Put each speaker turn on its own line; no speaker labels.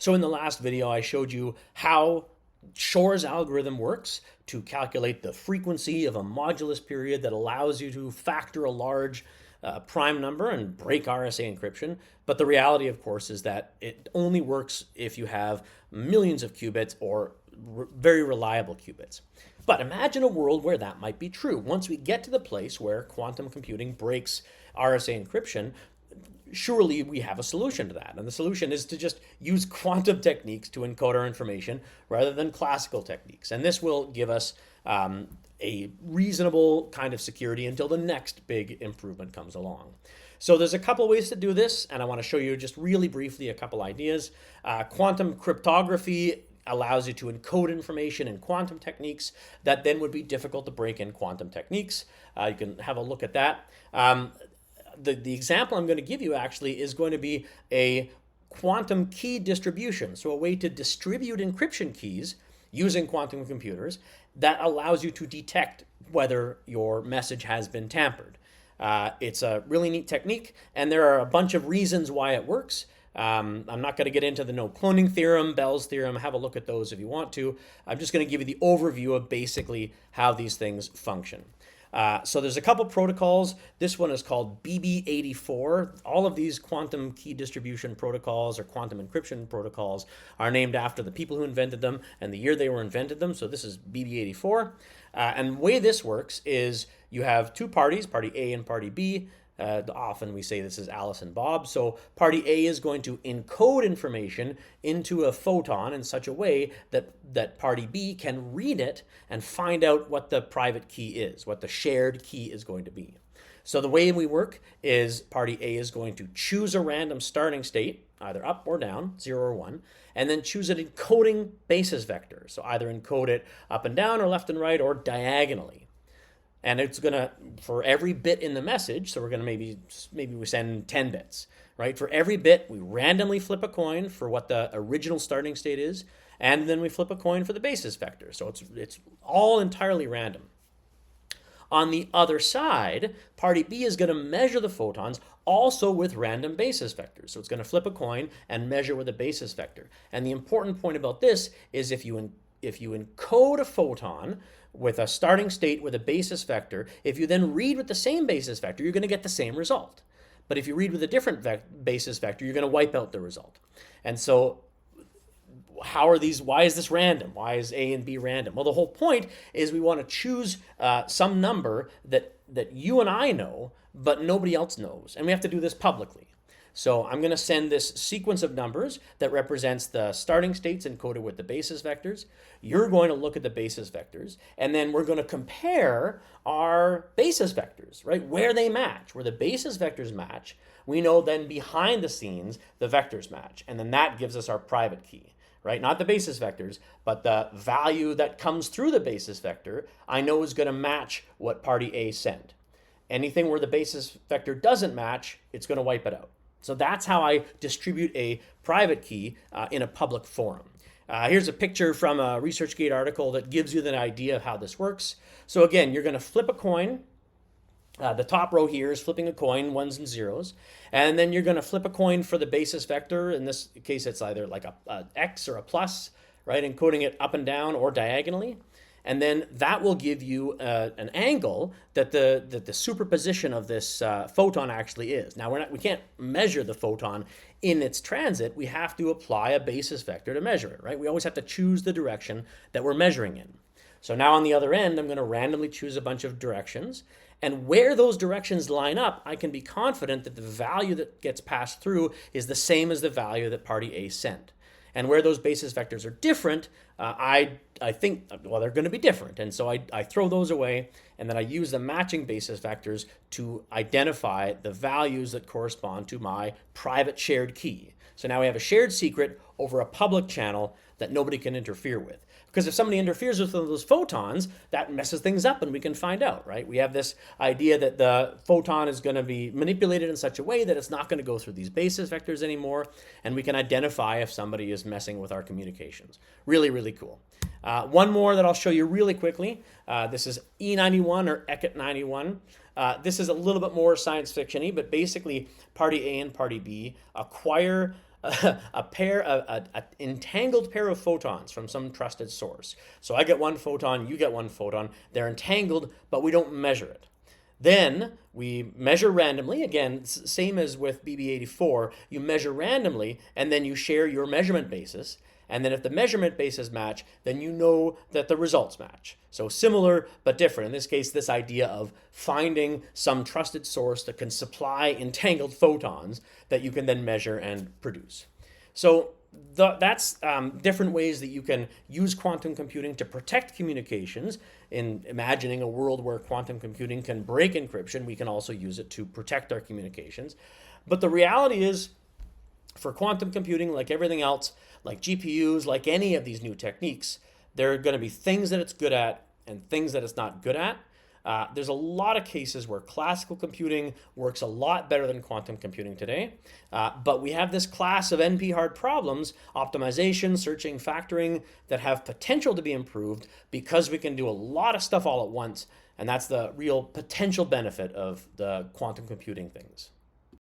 So in the last video, I showed you how Shor's algorithm works to calculate the frequency of a modulus period that allows you to factor a large prime number and break RSA encryption. But the reality, of course, is that it only works if you have millions of qubits or very reliable qubits. But imagine a world where that might be true. Once we get to the place where quantum computing breaks RSA encryption, surely we have a solution to that. And the solution is to just use quantum techniques to encode our information rather than classical techniques. And this will give us a reasonable kind of security until the next big improvement comes along. So there's a couple ways to do this, and I want to show you just really briefly a couple ideas. Quantum cryptography allows you to encode information in quantum techniques that then would be difficult to break in quantum techniques. You can have a look at that. The example I'm going to give you actually is going to be a quantum key distribution, so a way to distribute encryption keys using quantum computers that allows you to detect whether your message has been tampered. It's a really neat technique, and there are a bunch of reasons why it works. I'm not going to get into the no cloning theorem, Bell's theorem. Have a look at those if you want to. I'm just going to give you the overview of basically how these things function. So there's a couple protocols. This one is called BB84. All of these quantum key distribution protocols or quantum encryption protocols are named after the people who invented them and the year they were invented them. So this is BB84. And the way this works is you have two parties, party A and party B. Often we say this is Alice and Bob. So party A is going to encode information into a photon in such a way that party B can read it and find out what the private key is, what the shared key is going to be. So the way we work is party A is going to choose a random starting state, either up or down, 0 or 1, and then choose an encoding basis vector. So either encode it up and down or left and right or diagonally. And it's going to, for every bit in the message, so we're going to maybe we send 10 bits, right? For every bit, we randomly flip a coin for what the original starting state is, and then we flip a coin for the basis vector. So it's all entirely random. On the other side, party B is going to measure the photons also with random basis vectors. So it's going to flip a coin and measure with a basis vector. And the important point about this is if you encode a photon with a starting state with a basis vector, if you then read with the same basis vector, you're going to get the same result. But if you read with a different basis vector, you're going to wipe out the result. And so why is this random? Why is A and B random? Well, the whole point is we want to choose some number that you and I know, but nobody else knows. And we have to do this publicly. So I'm going to send this sequence of numbers that represents the starting states encoded with the basis vectors. You're going to look at the basis vectors, and then we're going to compare our basis vectors, right? Where they match, where the basis vectors match, we know then behind the scenes the vectors match, and then that gives us our private key, right? Not the basis vectors, but the value that comes through the basis vector I know is going to match what party A sent. Anything where the basis vector doesn't match, it's going to wipe it out. So that's how I distribute a private key in a public forum. Here's a picture from a ResearchGate article that gives you an idea of how this works. So again, you're going to flip a coin. The top row here is flipping a coin, ones and zeros. And then you're going to flip a coin for the basis vector. In this case, it's either like a X or a plus, right? Encoding it up and down or diagonally. And then that will give you an angle that the superposition of this photon actually is. Now we can't measure the photon in its transit. We have to apply a basis vector to measure it, right? We always have to choose the direction that we're measuring in. So now on the other end, I'm going to randomly choose a bunch of directions. And where those directions line up, I can be confident that the value that gets passed through is the same as the value that party A sent. And where those basis vectors are different, I think, well, they're going to be different. And so I throw those away, and then I use the matching basis vectors to identify the values that correspond to my private shared key. So now we have a shared secret over a public channel that nobody can interfere with. Because if somebody interferes with one of those photons, that messes things up and we can find out, right? We have this idea that the photon is going to be manipulated in such a way that it's not going to go through these basis vectors anymore, and we can identify if somebody is messing with our communications. Really, really cool. One more that I'll show you really quickly. This is E91 or ECIT 91. This is a little bit more science fiction-y, but basically party A and party B acquire a entangled pair of photons from some trusted source. So I get one photon, you get one photon. They're entangled, but we don't measure it. Then we measure randomly. Again, same as with BB84, you measure randomly and then you share your measurement basis. And then if the measurement bases match, then you know that the results match. So similar but different. In this case, this idea of finding some trusted source that can supply entangled photons that you can then measure and produce. So that's different ways that you can use quantum computing to protect communications. In imagining a world where quantum computing can break encryption, we can also use it to protect our communications. But the reality is, for quantum computing, like everything else, like GPUs, like any of these new techniques, there are going to be things that it's good at and things that it's not good at. There's a lot of cases where classical computing works a lot better than quantum computing today. But we have this class of NP-hard problems, optimization, searching, factoring, that have potential to be improved because we can do a lot of stuff all at once. And that's the real potential benefit of the quantum computing things.